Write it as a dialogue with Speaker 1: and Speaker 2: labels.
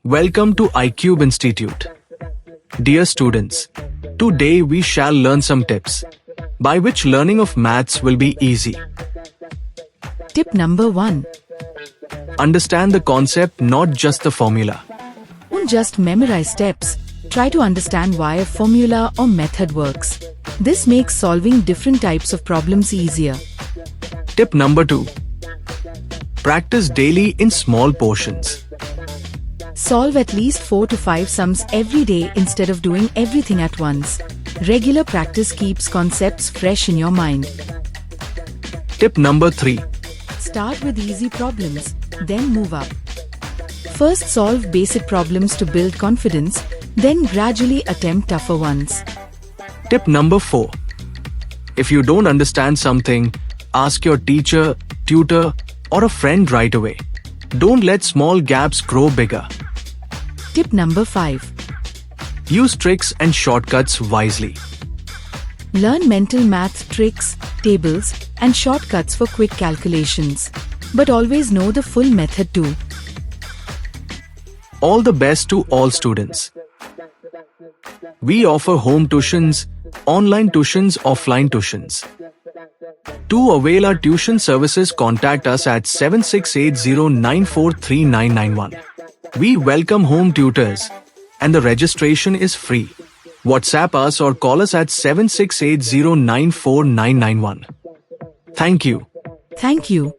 Speaker 1: Welcome to IQube Institute. Dear students, today we shall learn some tips by which learning of maths will be easy.
Speaker 2: Tip number 1.
Speaker 1: Understand the concept, not just the formula.
Speaker 2: Don't just memorize steps. Try to understand why a formula or method works. This makes solving different types of problems easier.
Speaker 1: Tip number 2. Practice daily in small portions.
Speaker 2: Solve at least 4 to 5 sums every day instead of doing everything at once. Regular practice keeps concepts fresh in your mind.
Speaker 1: Tip number 3.
Speaker 2: Start with easy problems, then move up. First solve basic problems to build confidence, then gradually attempt tougher ones.
Speaker 1: Tip number 4. If you don't understand something, ask your teacher, tutor, or a friend right away. Don't let small gaps grow bigger.
Speaker 2: Tip number 5.
Speaker 1: Use tricks and shortcuts wisely.
Speaker 2: Learn mental math tricks, tables, and shortcuts for quick calculations. But always know the full method too.
Speaker 1: All the best to all students. We offer home tuitions, online tuitions, offline tuitions. To avail our tuition services, contact us at 7680943991. We welcome home tutors, and the registration is free. WhatsApp us or call us at 7680943991. Thank you.
Speaker 2: Thank you.